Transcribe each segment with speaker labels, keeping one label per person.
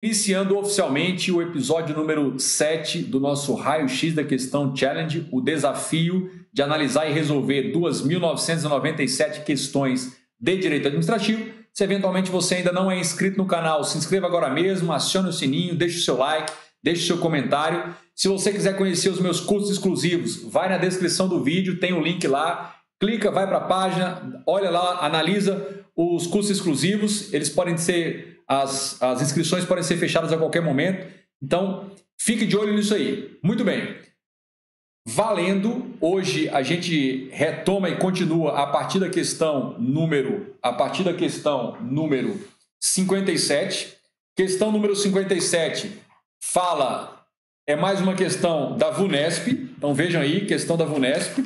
Speaker 1: Iniciando oficialmente o episódio número 7 do nosso Raio-X da Questão Challenge, o desafio de analisar e resolver 2.997 questões de direito administrativo. Se eventualmente você ainda não é inscrito no canal, se inscreva agora mesmo, acione o sininho, deixe o seu like, deixe o seu comentário. Se você quiser conhecer os meus cursos exclusivos, vai na descrição do vídeo, tem o link lá, clica, vai para a página, olha lá, analisa os cursos exclusivos, eles podem ser... As inscrições podem ser fechadas a qualquer momento, então fique de olho nisso aí. Muito bem. Valendo, hoje a gente retoma e continua a partir da questão número 57. Questão número 57 é mais uma questão da VUNESP, então vejam aí, questão da VUNESP,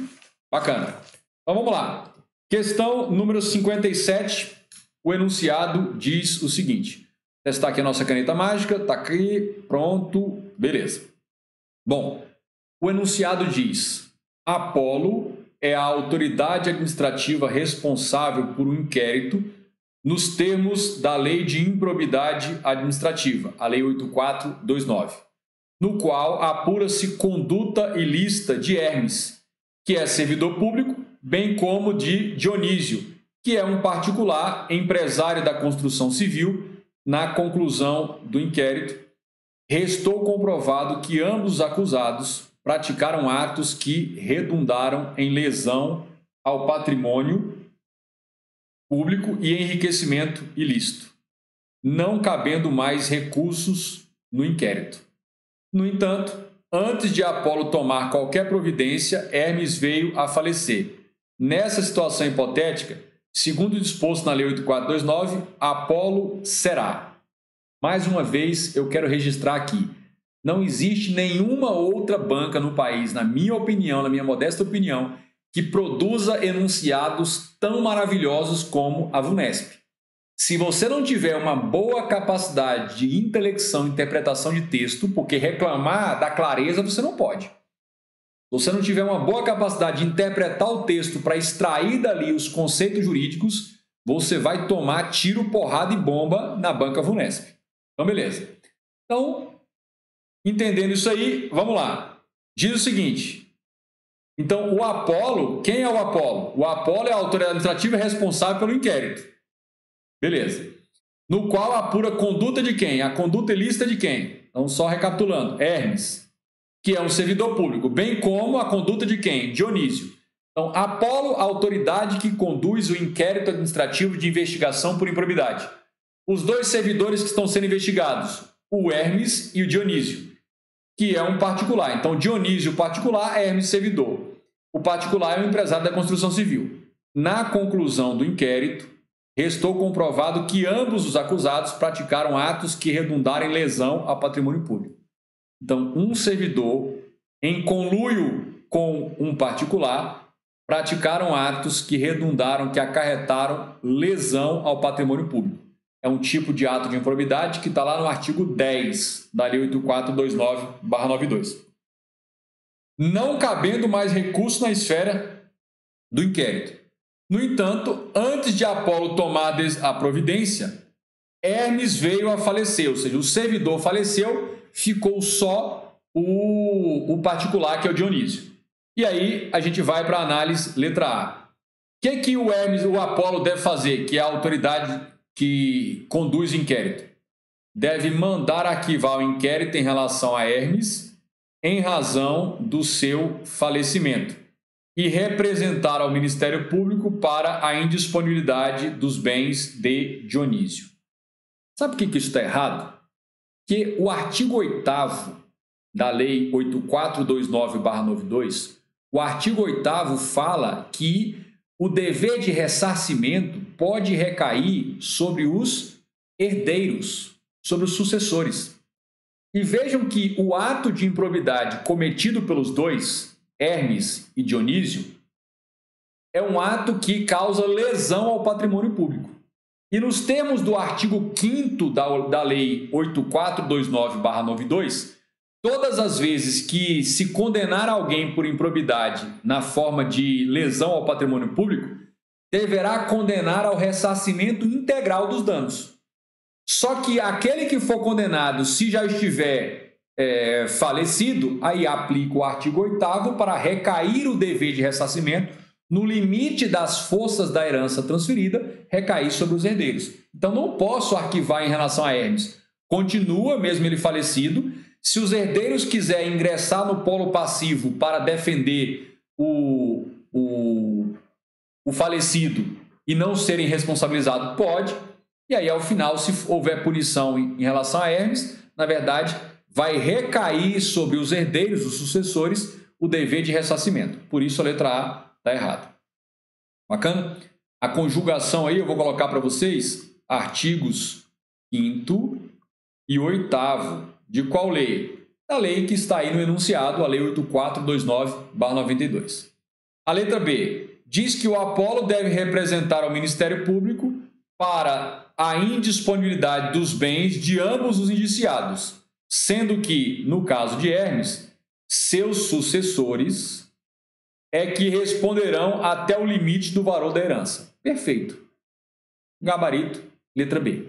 Speaker 1: bacana. Então vamos lá. Questão número 57. O enunciado diz o seguinte, vou testar aqui a nossa caneta mágica, está aqui, pronto, beleza. Bom, o enunciado diz, Apolo é a autoridade administrativa responsável por um inquérito nos termos da Lei de Improbidade Administrativa, a Lei 8429, no qual apura-se conduta ilícita de Hermes, que é servidor público, bem como de Dionísio, que é um particular empresário da construção civil. Na conclusão do inquérito, restou comprovado que ambos os acusados praticaram atos que redundaram em lesão ao patrimônio público e enriquecimento ilícito, não cabendo mais recursos no inquérito. No entanto, antes de Apolo tomar qualquer providência, Hermes veio a falecer. Nessa situação hipotética, segundo o disposto na Lei 8429, Apolo será. Mais uma vez, eu quero registrar aqui. Não existe nenhuma outra banca no país, na minha opinião, na minha modesta opinião, que produza enunciados tão maravilhosos como a VUNESP. Se você não tiver uma boa capacidade de intelecção e interpretação de texto, porque reclamar da clareza você não pode. Se você não tiver uma boa capacidade de interpretar o texto para extrair dali os conceitos jurídicos, você vai tomar tiro, porrada e bomba na banca VUNESP. Então, beleza. Então, entendendo isso aí, vamos lá. Diz o seguinte. Então, o Apolo, quem é o Apolo? O Apolo é a autoridade administrativa responsável pelo inquérito. Beleza. No qual apura a conduta de quem? A conduta ilícita de quem? Então, só recapitulando. Hermes, que é um servidor público, bem como a conduta de quem? Dionísio. Então, Apolo, a autoridade que conduz o inquérito administrativo de investigação por improbidade. Os dois servidores que estão sendo investigados, o Hermes e o Dionísio, que é um particular. Então, Dionísio particular, Hermes servidor. O particular é o empresário da construção civil. Na conclusão do inquérito, restou comprovado que ambos os acusados praticaram atos que redundaram em lesão ao patrimônio público. Então, um servidor, em conluio com um particular, praticaram atos que redundaram, que acarretaram lesão ao patrimônio público. É um tipo de ato de improbidade que está lá no artigo 10 da Lei 8429/92. Não cabendo mais recurso na esfera do inquérito. No entanto, antes de Apolo tomar a providência, Hermes veio a falecer, ou seja, o servidor faleceu, ficou só o particular, que é o Dionísio. E aí a gente vai para a análise letra A. O que o Hermes, o Apolo deve fazer, que é a autoridade que conduz o inquérito? Deve mandar arquivar o inquérito em relação a Hermes em razão do seu falecimento e representar ao Ministério Público para a indisponibilidade dos bens de Dionísio. Sabe por que isso está errado? Que o artigo 8º da Lei 8429/92, o artigo 8º fala que o dever de ressarcimento pode recair sobre os herdeiros, sobre os sucessores. E vejam que o ato de improbidade cometido pelos dois, Hermes e Dionísio, é um ato que causa lesão ao patrimônio público. E nos termos do artigo 5º da Lei 8429/92, todas as vezes que se condenar alguém por improbidade na forma de lesão ao patrimônio público, deverá condenar ao ressarcimento integral dos danos. Só que aquele que for condenado, se já estiver falecido, aí aplica o artigo 8º para recair o dever de ressarcimento no limite das forças da herança transferida, recair sobre os herdeiros. Então, não posso arquivar em relação a Hermes. Continua, mesmo ele falecido. Se os herdeiros quiserem ingressar no polo passivo para defender o falecido e não serem responsabilizados, pode. E aí, ao final, se houver punição em relação a Hermes, na verdade, vai recair sobre os herdeiros, os sucessores, o dever de ressarcimento. Por isso, a letra A está errada. Bacana? A conjugação aí, eu vou colocar para vocês artigos 5º e 8º. De qual lei? Da lei que está aí no enunciado, a Lei 8429/92. A letra B diz que o Apolo deve representar ao Ministério Público para a indisponibilidade dos bens de ambos os indiciados, sendo que, no caso de Hermes, seus sucessores é que responderão até o limite do valor da herança. Perfeito. Gabarito, letra B.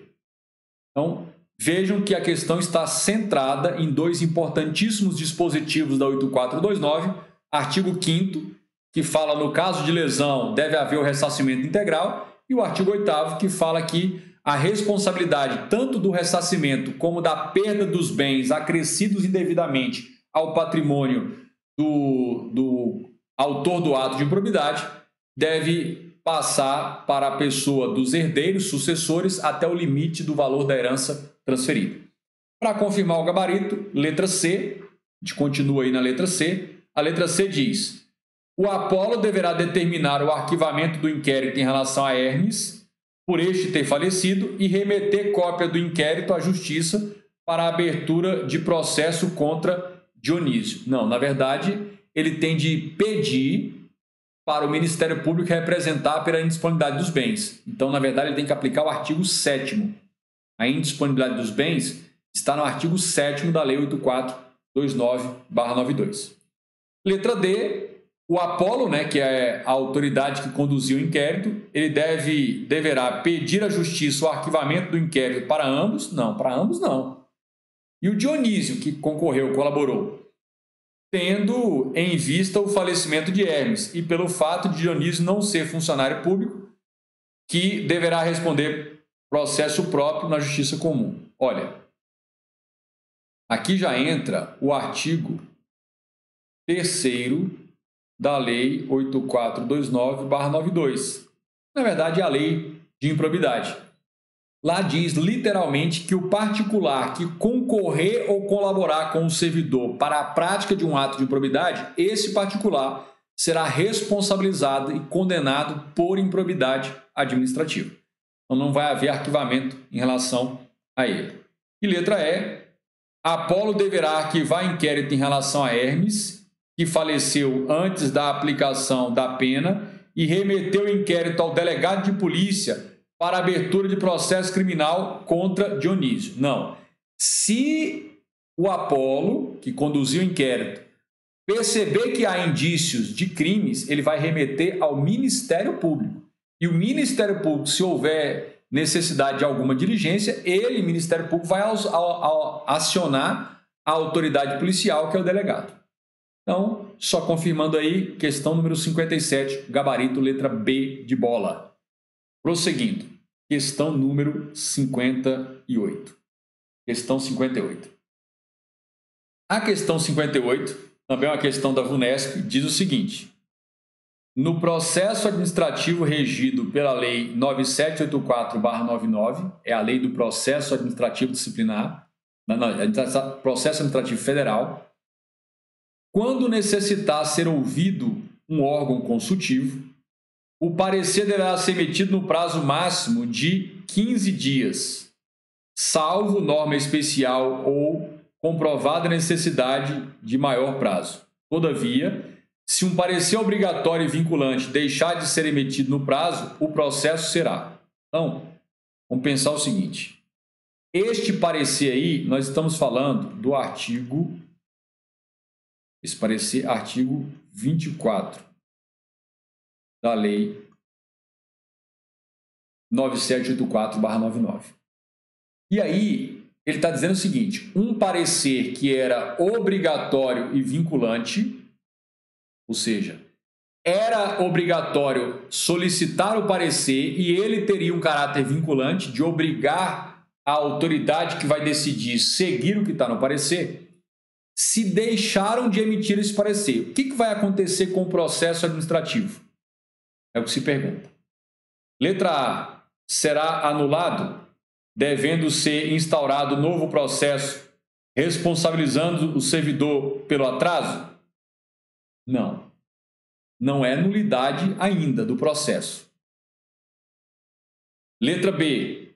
Speaker 1: Então, vejam que a questão está centrada em dois importantíssimos dispositivos da 8429, artigo 5º, que fala no caso de lesão deve haver o ressarcimento integral, e o artigo 8º, que fala que a responsabilidade tanto do ressarcimento como da perda dos bens acrescidos indevidamente ao patrimônio do autor do ato de improbidade deve passar para a pessoa dos herdeiros sucessores até o limite do valor da herança transferida. Para confirmar o gabarito, letra C, a gente continua aí na letra C. A letra C diz: o Apolo deverá determinar o arquivamento do inquérito em relação a Hermes, por este ter falecido, e remeter cópia do inquérito à Justiça para a abertura de processo contra Dionísio. Não, na verdade, ele tem de pedir para o Ministério Público representar pela indisponibilidade dos bens. Então, na verdade, ele tem que aplicar o artigo 7º. A indisponibilidade dos bens está no artigo 7º da Lei 8429/92. Letra D, o Apolo, que é a autoridade que conduziu o inquérito, ele deverá pedir à Justiça o arquivamento do inquérito para ambos? Não, para ambos não. E o Dionísio, que concorreu, colaborou, tendo em vista o falecimento de Hermes e pelo fato de Dionísio não ser funcionário público, que deverá responder processo próprio na Justiça Comum. Olha, aqui já entra o artigo 3º da Lei 8429/92. Na verdade, é a Lei de Improbidade. Lá diz literalmente que o particular que concorrer ou colaborar com o servidor para a prática de um ato de improbidade, esse particular será responsabilizado e condenado por improbidade administrativa. Então não vai haver arquivamento em relação a ele. E letra E, Apolo deverá arquivar inquérito em relação a Hermes, que faleceu antes da aplicação da pena, e remeter o inquérito ao delegado de polícia para abertura de processo criminal contra Dionísio. Não. Se o Apolo, que conduziu o inquérito, perceber que há indícios de crimes, ele vai remeter ao Ministério Público. E o Ministério Público, se houver necessidade de alguma diligência, ele, Ministério Público, vai acionar a autoridade policial, que é o delegado. Então, só confirmando aí, questão número 57, gabarito, letra B de bola. Prosseguindo, questão número 58. Questão 58. A questão 58, também é uma questão da VUNESP, diz o seguinte: no processo administrativo regido pela Lei 9784/99, é a lei do processo administrativo disciplinar, processo administrativo federal, quando necessitar ser ouvido um órgão consultivo, o parecer deverá ser emitido no prazo máximo de 15 dias, salvo norma especial ou comprovada necessidade de maior prazo. Todavia, se um parecer obrigatório e vinculante deixar de ser emitido no prazo, o processo será. Então, vamos pensar o seguinte. Este parecer aí, nós estamos falando do artigo... Esse parecer, artigo 24 da Lei 9784/99. E aí, ele está dizendo o seguinte: um parecer que era obrigatório e vinculante, ou seja, era obrigatório solicitar o parecer e ele teria um caráter vinculante de obrigar a autoridade que vai decidir seguir o que está no parecer, se deixaram de emitir esse parecer. O que vai acontecer com o processo administrativo? É o que se pergunta. Letra A, será anulado, devendo ser instaurado novo processo, responsabilizando o servidor pelo atraso? Não. Não é nulidade ainda do processo. Letra B,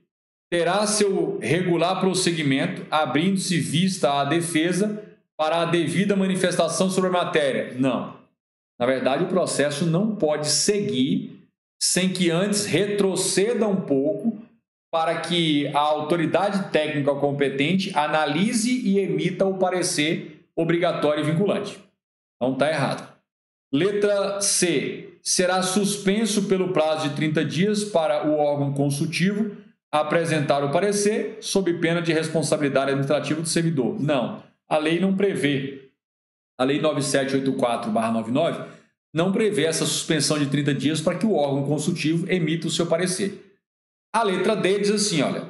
Speaker 1: terá seu regular prosseguimento, abrindo-se vista à defesa para a devida manifestação sobre a matéria? Não. Na verdade, o processo não pode seguir sem que antes retroceda um pouco para que a autoridade técnica competente analise e emita o parecer obrigatório e vinculante. Então, está errado. Letra C. Será suspenso pelo prazo de 30 dias para o órgão consultivo apresentar o parecer sob pena de responsabilidade administrativa do servidor. Não, a lei não prevê. A lei 9784/99 não prevê essa suspensão de 30 dias para que o órgão consultivo emita o seu parecer. A letra D diz assim, olha,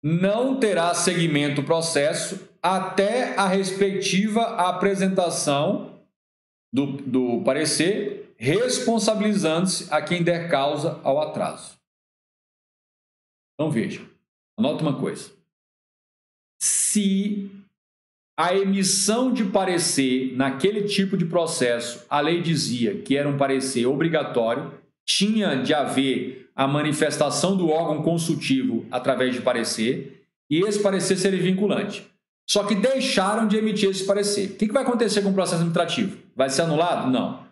Speaker 1: não terá seguimento o processo até a respectiva apresentação do parecer, responsabilizando-se a quem der causa ao atraso. Então veja, anota uma coisa. Se a emissão de parecer naquele tipo de processo, a lei dizia que era um parecer obrigatório, tinha de haver a manifestação do órgão consultivo através de parecer, e esse parecer seria vinculante. Só que deixaram de emitir esse parecer. O que vai acontecer com o processo administrativo? Vai ser anulado? Não.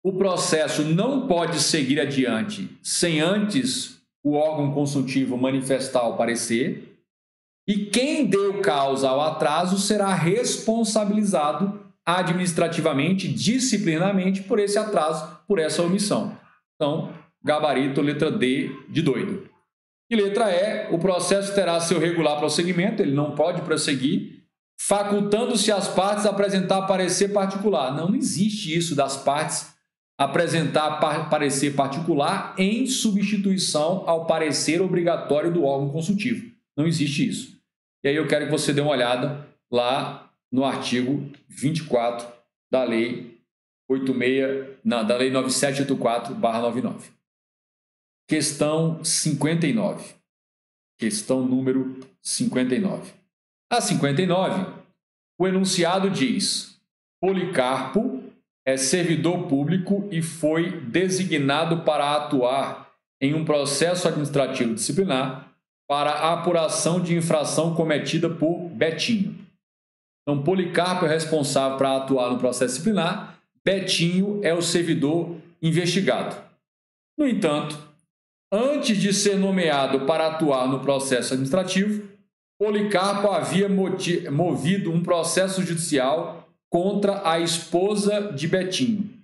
Speaker 1: O processo não pode seguir adiante sem antes o órgão consultivo manifestar o parecer, e quem deu causa ao atraso será responsabilizado administrativamente, disciplinarmente, por esse atraso, por essa omissão. Então, gabarito, letra D de doido. E letra E, o processo terá seu regular prosseguimento, ele não pode prosseguir, facultando-se as partes a apresentar parecer particular. Não existe isso das partes apresentar parecer particular em substituição ao parecer obrigatório do órgão consultivo. Não existe isso. E aí eu quero que você dê uma olhada lá no artigo 24 da Lei 9784/99. Questão 59. Questão número 59. A 59, o enunciado diz: Policarpo é servidor público e foi designado para atuar em um processo administrativo disciplinar para a apuração de infração cometida por Betinho. Então, Policarpo é responsável para atuar no processo disciplinar, Betinho é o servidor investigado. No entanto, antes de ser nomeado para atuar no processo administrativo, Policarpo havia movido um processo judicial contra a esposa de Betinho.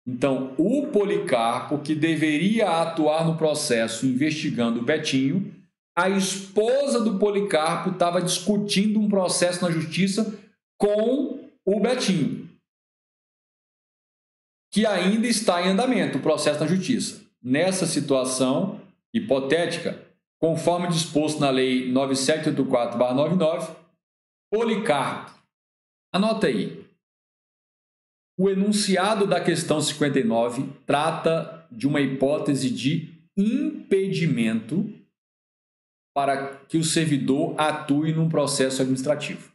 Speaker 1: Então, o Policarpo, que deveria atuar no processo investigando o Betinho, a esposa do Policarpo estava discutindo um processo na justiça com o Betinho, que ainda está em andamento, o processo na justiça. Nessa situação hipotética, conforme disposto na Lei 9784/99, Policarpo, anota aí, o enunciado da questão 59 trata de uma hipótese de impedimento para que o servidor atue num processo administrativo.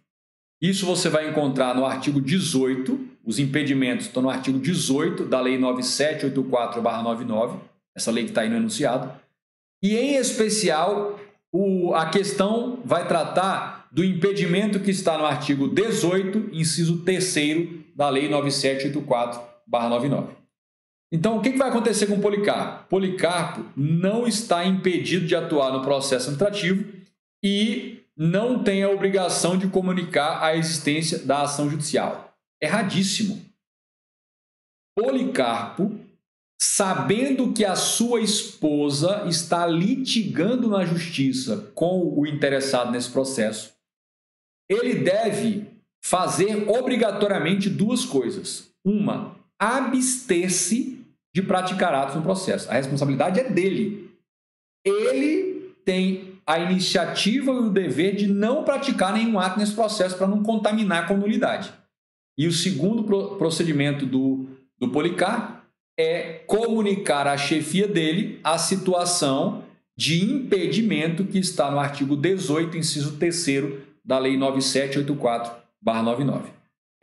Speaker 1: Isso você vai encontrar no artigo 18, os impedimentos estão no artigo 18 da Lei 9784/99, essa lei que está aí no enunciado, e em especial a questão vai tratar do impedimento que está no artigo 18, inciso 3º da Lei 9784/99. Então, o que vai acontecer com Policarpo? Policarpo não está impedido de atuar no processo administrativo e não tem a obrigação de comunicar a existência da ação judicial. Erradíssimo. Policarpo sabendo que a sua esposa está litigando na justiça com o interessado nesse processo, ele deve fazer obrigatoriamente duas coisas. Uma, abster-se de praticar atos no processo. A responsabilidade é dele. Ele tem a iniciativa e o dever de não praticar nenhum ato nesse processo para não contaminar com nulidade. E o segundo procedimento do Policarpo é comunicar à chefia dele a situação de impedimento que está no artigo 18, inciso 3º da Lei 9784/99.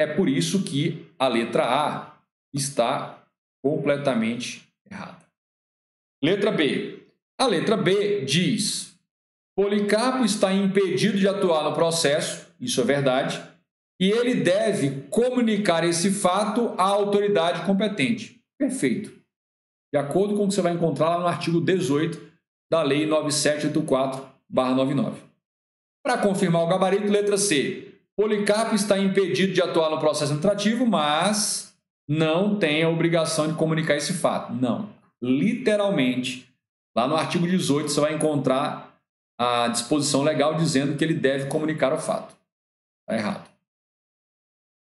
Speaker 1: É por isso que a letra A está completamente errada. Letra B. A letra B diz: Policarpo está impedido de atuar no processo, isso é verdade, e ele deve comunicar esse fato à autoridade competente. Perfeito. De acordo com o que você vai encontrar lá no artigo 18 da Lei 9784/99. Para confirmar o gabarito, letra C. Policarpo está impedido de atuar no processo administrativo, mas não tem a obrigação de comunicar esse fato. Não. Literalmente, lá no artigo 18, você vai encontrar a disposição legal dizendo que ele deve comunicar o fato. Está errado.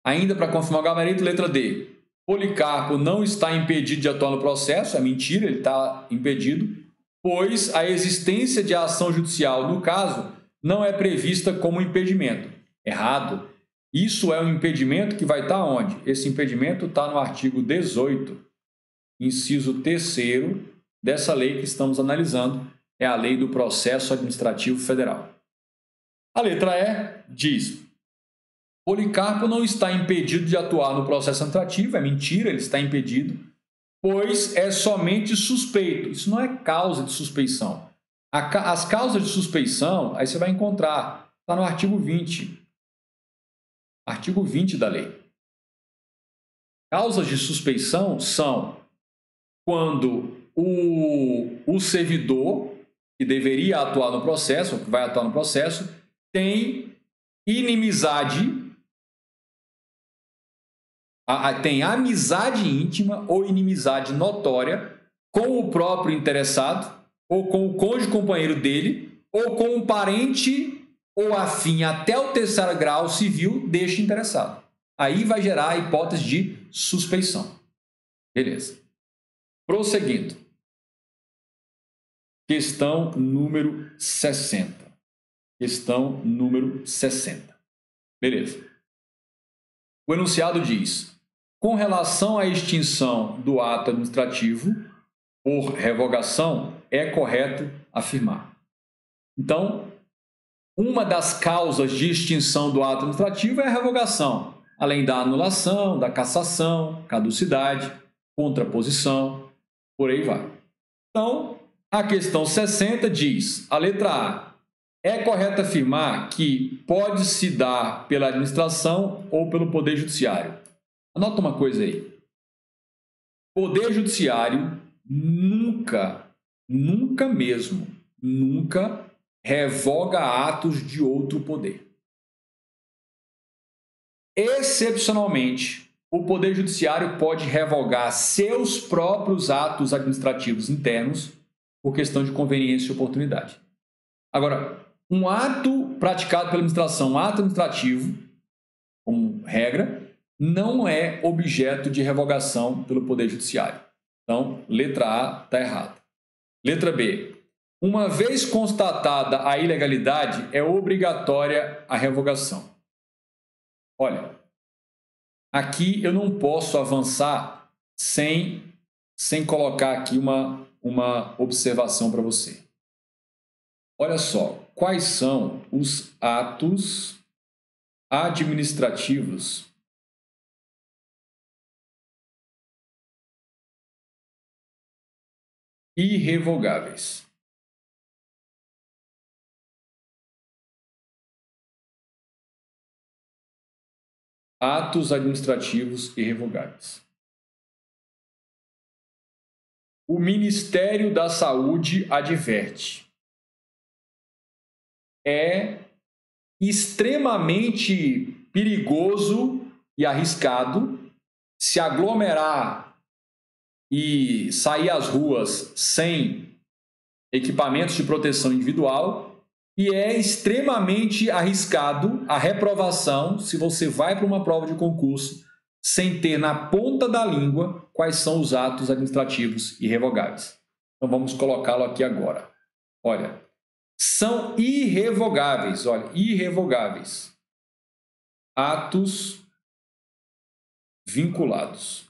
Speaker 1: Ainda para confirmar o gabarito, letra D. Policarpo não está impedido de atuar no processo, é mentira, ele está impedido, pois a existência de ação judicial, no caso, não é prevista como impedimento. Errado. Isso é um impedimento que vai estar onde? Esse impedimento está no artigo 18, inciso 3º dessa lei que estamos analisando, é a Lei do Processo Administrativo Federal. A letra E diz: Policarpo não está impedido de atuar no processo administrativo, é mentira, ele está impedido, pois é somente suspeito. Isso não é causa de suspeição. As causas de suspeição, aí você vai encontrar, está no artigo 20. Artigo 20 da lei. Causas de suspeição são quando o servidor que deveria atuar no processo, ou que vai atuar no processo, tem inimizade, tem amizade íntima ou inimizade notória com o próprio interessado, ou com o cônjuge companheiro dele, ou com um parente ou afim até o 3º grau civil deste interessado. Aí vai gerar a hipótese de suspeição. Beleza. Prosseguindo. Questão número 60. Questão número 60. Beleza. O enunciado diz: com relação à extinção do ato administrativo por revogação, é correto afirmar. Então, uma das causas de extinção do ato administrativo é a revogação, além da anulação, da cassação, caducidade, contraposição, por aí vai. Então, a questão 60 diz, a letra A, é correto afirmar que pode se dar pela administração ou pelo Poder Judiciário. Anota uma coisa aí. Poder Judiciário nunca revoga atos de outro poder. Excepcionalmente, o Poder Judiciário pode revogar seus próprios atos administrativos internos por questão de conveniência e oportunidade. Agora, um ato praticado pela administração, um ato administrativo, como regra, não é objeto de revogação pelo Poder Judiciário. Então, letra A está errada. Letra B. Uma vez constatada a ilegalidade, é obrigatória a revogação. Olha, aqui eu não posso avançar sem colocar aqui uma observação para você. Olha só, quais são os atos administrativos irrevogáveis? Atos administrativos irrevogáveis. O Ministério da Saúde adverte: é extremamente perigoso e arriscado se aglomerar e sair às ruas sem equipamentos de proteção individual, e é extremamente arriscado a reprovação se você vai para uma prova de concurso sem ter na ponta da língua quais são os atos administrativos irrevogáveis. Então vamos colocá-lo aqui agora. Olha, são irrevogáveis, olha, irrevogáveis. Atos vinculados.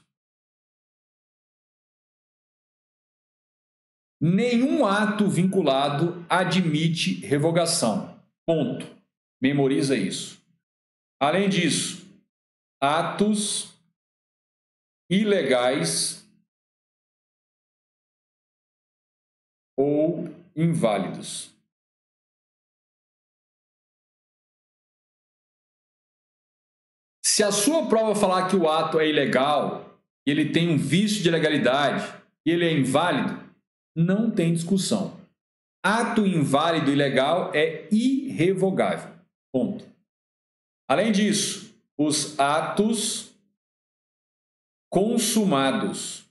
Speaker 1: Nenhum ato vinculado admite revogação. Ponto. Memoriza isso. Além disso, atos ilegais ou inválidos. Se a sua prova falar que o ato é ilegal, ele tem um vício de legalidade e ele é inválido, não tem discussão. Ato inválido e ilegal é irrevogável. Ponto. Além disso, os atos consumados,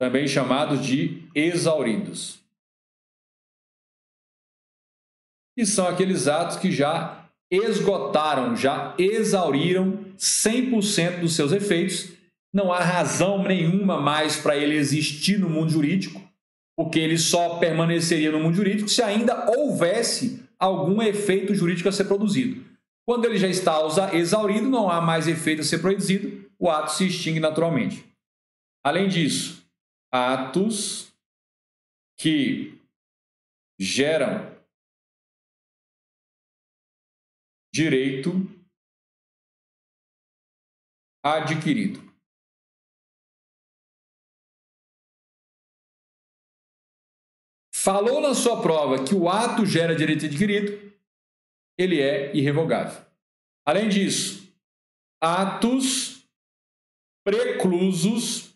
Speaker 1: também chamados de exauridos, que são aqueles atos que já esgotaram, já exauriram 100% dos seus efeitos. Não há razão nenhuma mais para ele existir no mundo jurídico, porque ele só permaneceria no mundo jurídico se ainda houvesse algum efeito jurídico a ser produzido. Quando ele já está exaurido, não há mais efeito a ser produzido, o ato se extingue naturalmente. Além disso, atos que geram direito adquirido. Falou na sua prova que o ato gera direito adquirido, ele é irrevogável. Além disso, atos preclusos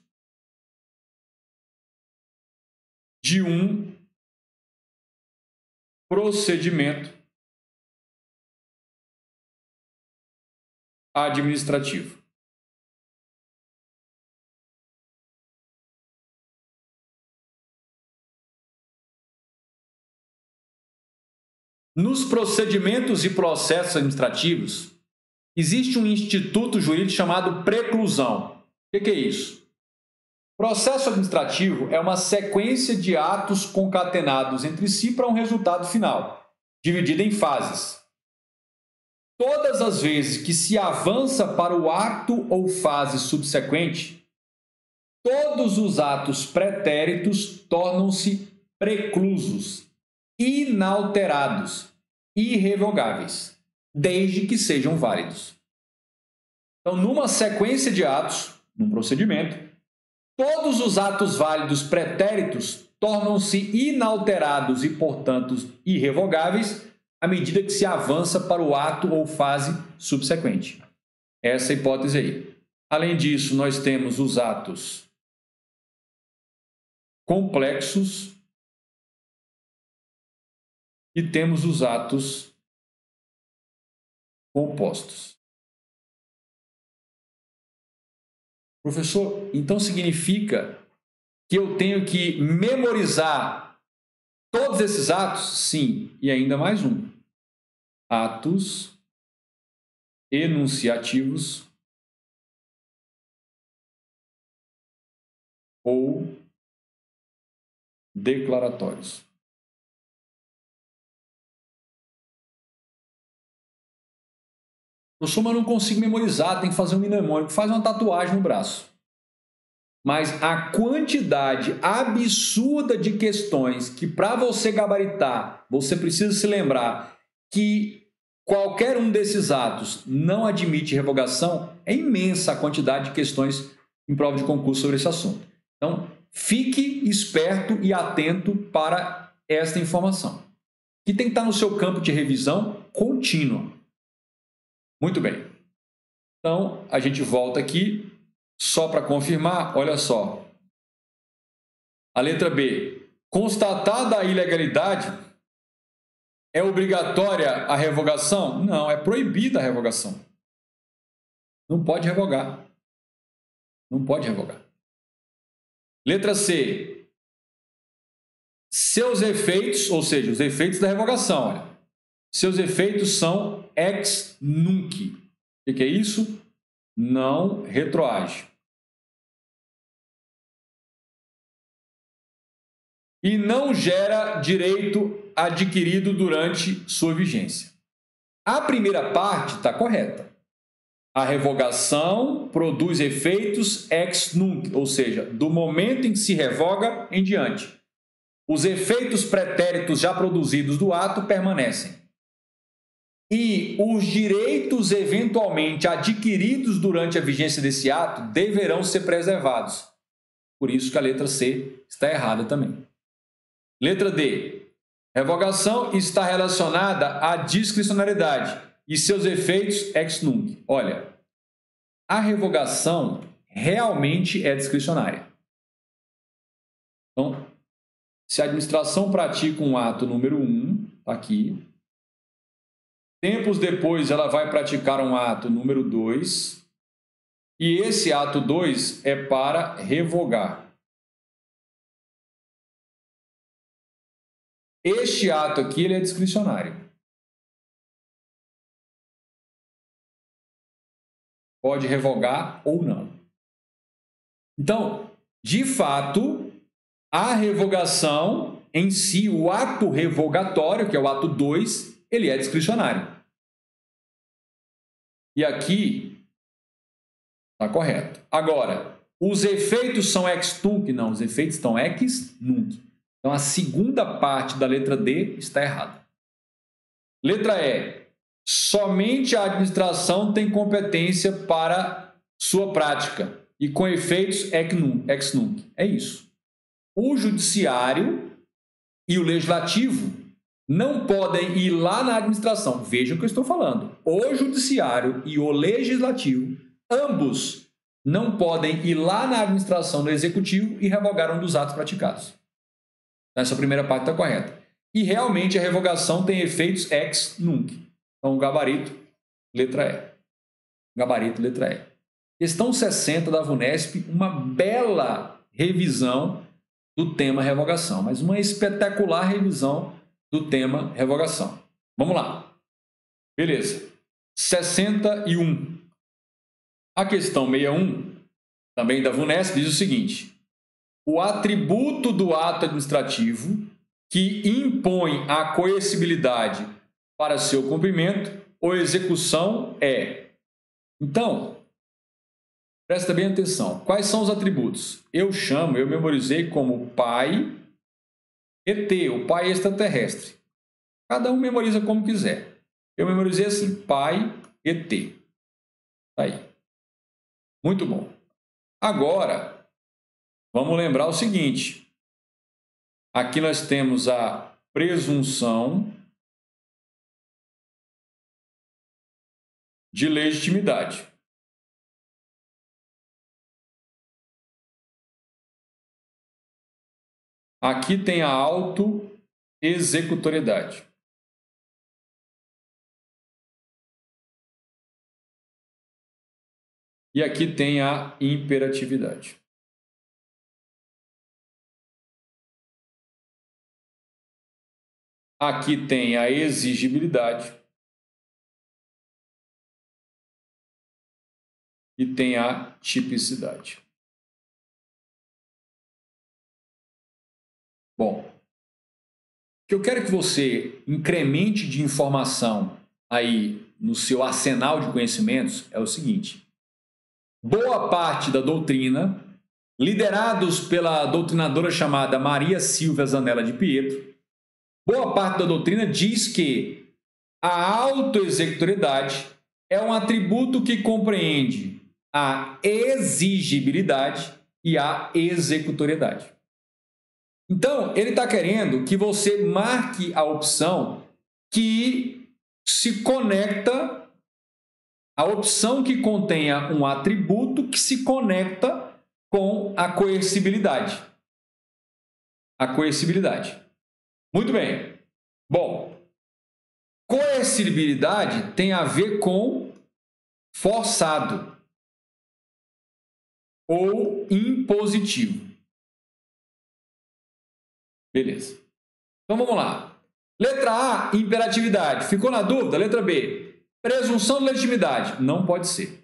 Speaker 1: de um procedimento administrativo. Nos procedimentos e processos administrativos, existe um instituto jurídico chamado preclusão. O que é isso? Processo administrativo é uma sequência de atos concatenados entre si para um resultado final, dividida em fases. Todas as vezes que se avança para o ato ou fase subsequente, todos os atos pretéritos tornam-se preclusos, inalterados, irrevogáveis, desde que sejam válidos. Então, numa sequência de atos, num procedimento, todos os atos válidos pretéritos tornam-se inalterados e, portanto, irrevogáveis à medida que se avança para o ato ou fase subsequente. Essa é a hipótese aí. Além disso, nós temos os atos complexos e temos os atos compostos. Professor, então significa que eu tenho que memorizar todos esses atos? Sim, e ainda mais um. Atos enunciativos ou declaratórios. Professor, mas eu não consigo memorizar, tem que fazer um mnemônico, faz uma tatuagem no braço. Mas a quantidade absurda de questões que, para você gabaritar, você precisa se lembrar que qualquer um desses atos não admite revogação, é imensa a quantidade de questões em prova de concurso sobre esse assunto. Então, fique esperto e atento para esta informação, que tem que estar no seu campo de revisão contínua. Muito bem. Então, a gente volta aqui, só para confirmar, olha só. A letra B. Constatada a ilegalidade, é obrigatória a revogação? Não, é proibida a revogação. Não pode revogar. Não pode revogar. Letra C. Seus efeitos, ou seja, os efeitos da revogação, olha. Seus efeitos são ex nunc. O que é isso? Não retroage. E não gera direito adquirido durante sua vigência. A primeira parte está correta. A revogação produz efeitos ex nunc, ou seja, do momento em que se revoga em diante. Os efeitos pretéritos já produzidos do ato permanecem. E os direitos eventualmente adquiridos durante a vigência desse ato deverão ser preservados. Por isso que a letra C está errada também. Letra D. Revogação está relacionada à discricionariedade e seus efeitos ex nunc. Olha, a revogação realmente é discricionária. Então, se a administração pratica um ato número 1, está aqui. Tempos depois, ela vai praticar um ato número 2. E esse ato 2 é para revogar. Este ato aqui ele é discricionário. Pode revogar ou não. Então, de fato, a revogação em si, o ato revogatório, que é o ato 2, ele é discricionário. E aqui está correto. Agora, os efeitos são ex nunc? Não, os efeitos estão ex nunc. Então, a segunda parte da letra D está errada. Letra E. Somente a administração tem competência para sua prática e com efeitos ex nunc. É isso. O judiciário e o legislativo não podem ir lá na administração. Vejam o que eu estou falando. O judiciário e o legislativo, ambos, não podem ir lá na administração do executivo e revogar um dos atos praticados. Essa primeira parte está correta. E realmente a revogação tem efeitos ex nunc. Então, gabarito, letra E. Gabarito, letra E. Questão 60 da VUNESP, uma bela revisão do tema revogação, mas uma espetacular revisão do tema revogação. Vamos lá. Beleza. 61. A questão 61, também da VUNESP, diz o seguinte: o atributo do ato administrativo que impõe a coercibilidade para seu cumprimento ou execução é. Então, presta bem atenção. Quais são os atributos? Eu memorizei como pai ET, o pai extraterrestre. Cada um memoriza como quiser. Eu memorizei assim, pai ET. Tá aí. Muito bom. Agora, vamos lembrar o seguinte. Aqui nós temos a presunção de legitimidade. Aqui tem a auto-executoriedade. E aqui tem a imperatividade. Aqui tem a exigibilidade. E tem a tipicidade. Bom, o que eu quero que você incremente de informação aí no seu arsenal de conhecimentos é o seguinte: boa parte da doutrina, liderados pela doutrinadora chamada Maria Silvia Zanella de Pietro, boa parte da doutrina diz que a autoexecutoriedade é um atributo que compreende a exigibilidade e a executoriedade. Então, ele está querendo que você marque a opção que se conecta, a opção que contenha um atributo que se conecta com a coercibilidade. A coercibilidade. Muito bem. Bom, coercibilidade tem a ver com forçado. ou impositivo. Beleza. Então vamos lá. Letra A, imperatividade. Ficou na dúvida? Letra B, presunção de legitimidade. Não pode ser.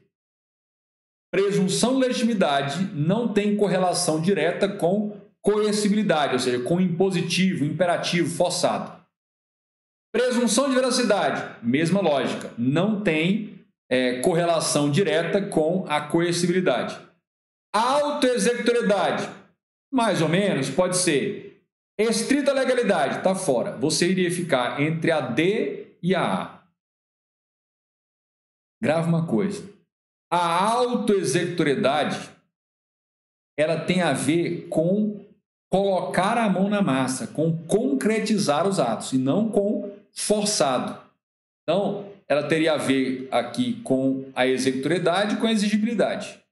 Speaker 1: Presunção de legitimidade não tem correlação direta com coercibilidade, ou seja, com impositivo, imperativo, forçado. Presunção de veracidade, mesma lógica. Não tem correlação direta com a coercibilidade. Autoexecutoriedade, mais ou menos, pode ser. Estrita legalidade, está fora. Você iria ficar entre a D e a A. Grave uma coisa. A autoexecutoriedade, ela tem a ver com colocar a mão na massa, com concretizar os atos, e não com forçado. Então, ela teria a ver aqui com a executoriedade e com a exigibilidade.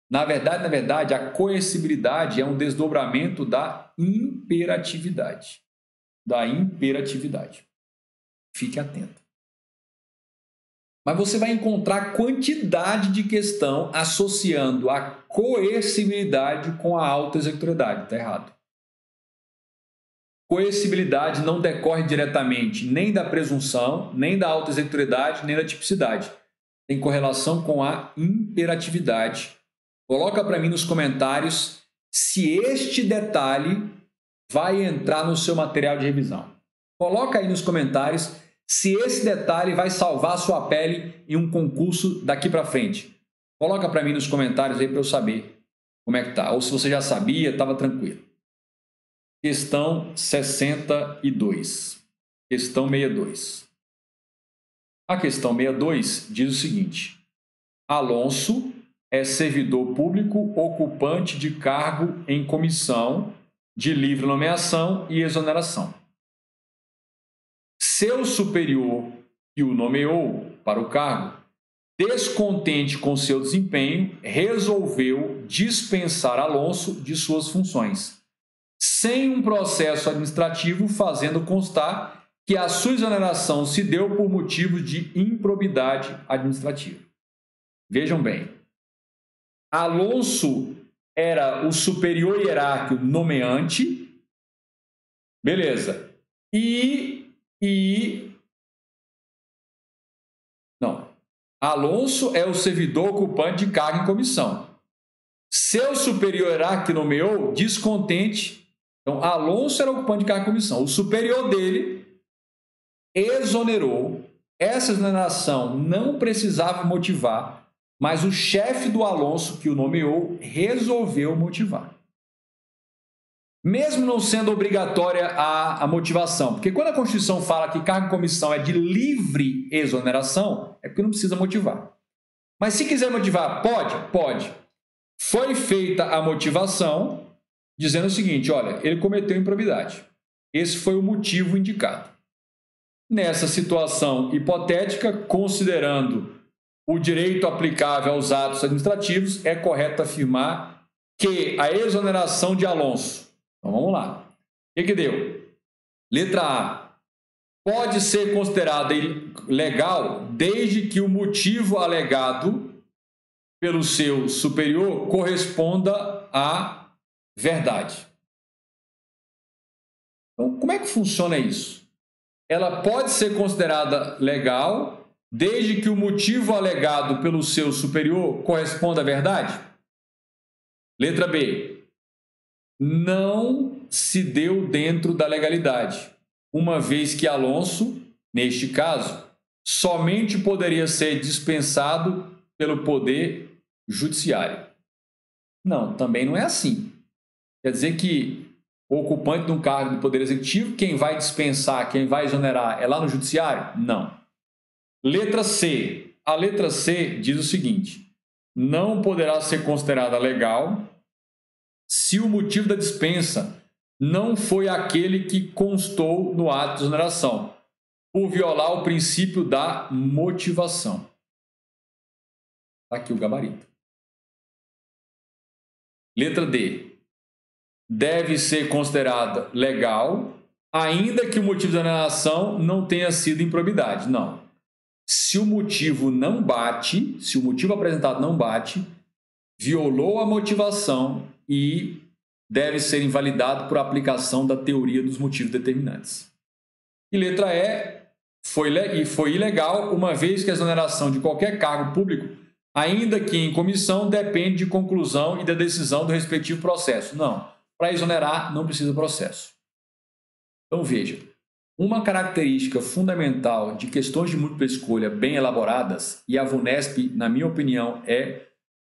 Speaker 1: Na verdade, a coercibilidade é um desdobramento da imperatividade. Fique atento. Mas você vai encontrar quantidade de questão associando a coercibilidade com a autoexecutoriedade. Está errado. Coercibilidade não decorre diretamente nem da presunção, nem da autoexecutoriedade, nem da tipicidade. Tem correlação com a imperatividade. Coloca para mim nos comentários se este detalhe vai entrar no seu material de revisão. Coloca aí nos comentários se esse detalhe vai salvar a sua pele em um concurso daqui para frente. Coloca para mim nos comentários aí para eu saber como é que tá. Ou se você já sabia, estava tranquilo. Questão 62. Questão 62. A questão 62 diz o seguinte: Alonso é servidor público ocupante de cargo em comissão de livre nomeação e exoneração. Seu superior que o nomeou para o cargo, descontente com seu desempenho, resolveu dispensar Alonso de suas funções, sem um processo administrativo fazendo constar que a sua exoneração se deu por motivo de improbidade administrativa. Vejam bem, Alonso era o superior hierárquico nomeante, beleza, Alonso é o servidor ocupante de cargo em comissão. Seu superior hierárquico nomeou descontente. Então, Alonso era ocupante de cargo em comissão. O superior dele exonerou. Essa exoneração não precisava motivar, mas o chefe do Alonso, que o nomeou, resolveu motivar. Mesmo não sendo obrigatória a motivação, porque quando a Constituição fala que cargo em comissão é de livre exoneração, é porque não precisa motivar. Mas se quiser motivar, pode? Pode. Foi feita a motivação dizendo o seguinte: olha, ele cometeu improbidade. Esse foi o motivo indicado. Nessa situação hipotética, considerando o direito aplicável aos atos administrativos, é correto afirmar que a exoneração de Alonso. Então vamos lá. O que deu? Letra A. Pode ser considerada legal desde que o motivo alegado pelo seu superior corresponda à verdade. Então, como é que funciona isso? Ela pode ser considerada legal desde que o motivo alegado pelo seu superior corresponda à verdade? Letra B. Não se deu dentro da legalidade, uma vez que Alonso, neste caso, somente poderia ser dispensado pelo Poder Judiciário. Não, também não é assim. Quer dizer que o ocupante de um cargo do Poder Executivo, quem vai dispensar, quem vai exonerar, é lá no Judiciário? Não. Letra C. A letra C diz o seguinte: não poderá ser considerada legal se o motivo da dispensa não foi aquele que constou no ato de exoneração, por violar o princípio da motivação. Está aqui o gabarito. Letra D. Deve ser considerada legal, ainda que o motivo da exoneração não tenha sido improbidade. Não. Se o motivo não bate, se o motivo apresentado não bate, violou a motivação e deve ser invalidado por aplicação da teoria dos motivos determinantes. E letra E, foi ilegal, uma vez que a exoneração de qualquer cargo público, ainda que em comissão, depende de conclusão e da decisão do respectivo processo. Não, para exonerar não precisa processo. Então veja, uma característica fundamental de questões de múltipla escolha bem elaboradas, e a VUNESP, na minha opinião, é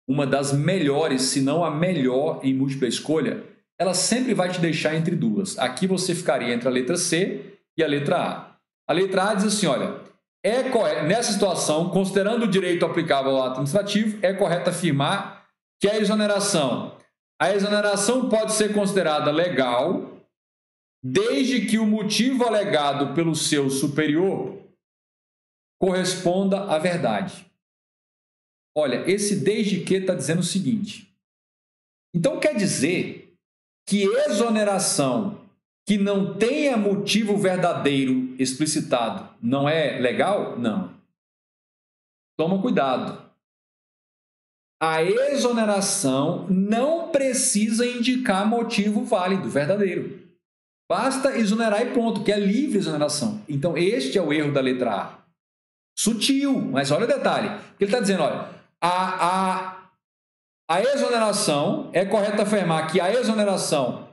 Speaker 1: uma das melhores, se não a melhor em múltipla escolha, ela sempre vai te deixar entre duas. Aqui você ficaria entre a letra C e a letra A. A letra A diz assim, olha, nessa situação, considerando o direito aplicável ao ato administrativo, é correto afirmar que a exoneração pode ser considerada legal desde que o motivo alegado pelo seu superior corresponda à verdade. Olha, esse desde que está dizendo o seguinte. Então quer dizer que exoneração que não tenha motivo verdadeiro explicitado não é legal? Não. Toma cuidado. A exoneração não precisa indicar motivo válido, verdadeiro. Basta exonerar e pronto, que é livre exoneração. Então, este é o erro da letra A. Sutil, mas olha o detalhe. Ele está dizendo, olha, a exoneração, é correto afirmar que a exoneração,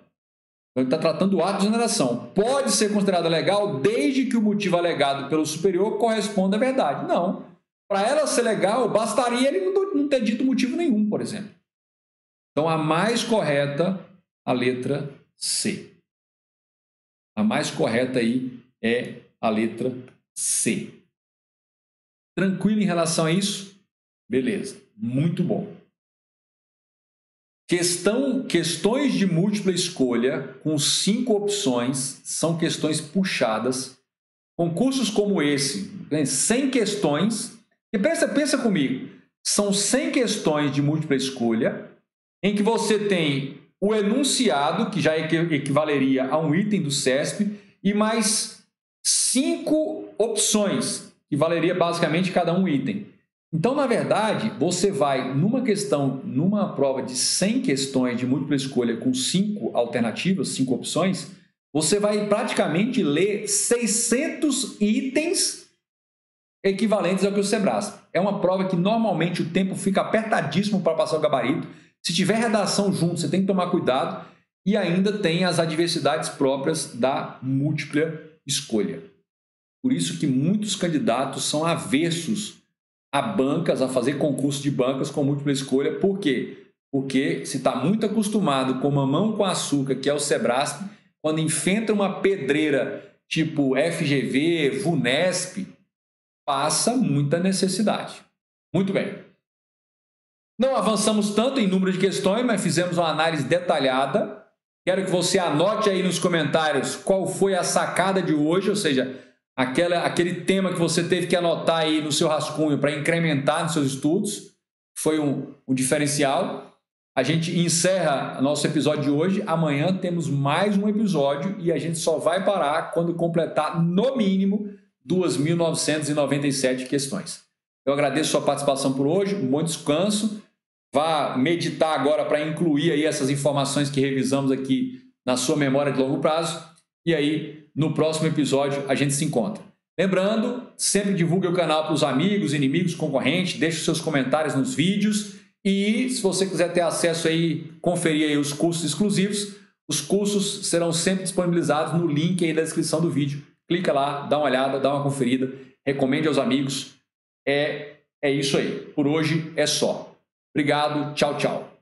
Speaker 1: ele está tratando do ato de exoneração, pode ser considerada legal desde que o motivo alegado pelo superior corresponda à verdade. Não. Para ela ser legal, bastaria ele não ter dito motivo nenhum, por exemplo. Então, a mais correta, a letra C. A mais correta aí é a letra C. Tranquilo em relação a isso? Beleza, muito bom. Questões de múltipla escolha com 5 opções são questões puxadas. Concursos como esse, 100 questões, e pensa comigo, são 100 questões de múltipla escolha em que você tem o enunciado, que já equivaleria a um item do CESP, e mais 5 opções, que valeria basicamente cada um item. Então, na verdade, você vai numa prova de 100 questões de múltipla escolha com 5 alternativas, 5 opções, você vai praticamente ler 600 itens equivalentes ao que o Sebrasp. É uma prova que normalmente o tempo fica apertadíssimo para passar o gabarito. Se tiver redação junto, você tem que tomar cuidado, e ainda tem as adversidades próprias da múltipla escolha. Por isso que muitos candidatos são aversos a bancas, a fazer concurso de bancas com múltipla escolha. Por quê? Porque se está muito acostumado com mamão com açúcar, que é o Sebrasp, quando enfrenta uma pedreira tipo FGV, VUNESP, passa muita necessidade. Muito bem. Não avançamos tanto em número de questões, mas fizemos uma análise detalhada. Quero que você anote aí nos comentários qual foi a sacada de hoje, ou seja, aquele tema que você teve que anotar aí no seu rascunho para incrementar nos seus estudos. Foi um diferencial. A gente encerra nosso episódio de hoje. Amanhã temos mais um episódio e a gente só vai parar quando completar, no mínimo, 2.997 questões. Eu agradeço a sua participação por hoje, um bom descanso. Vá meditar agora para incluir aí essas informações que revisamos aqui na sua memória de longo prazo. E aí, no próximo episódio, a gente se encontra. Lembrando, sempre divulgue o canal para os amigos, inimigos, concorrentes, deixe os seus comentários nos vídeos. E se você quiser ter acesso aí, conferir aí os cursos exclusivos, os cursos serão sempre disponibilizados no link aí da descrição do vídeo. Clica lá, dá uma olhada, dá uma conferida, recomende aos amigos. É isso aí. Por hoje é só. Obrigado. Tchau, tchau.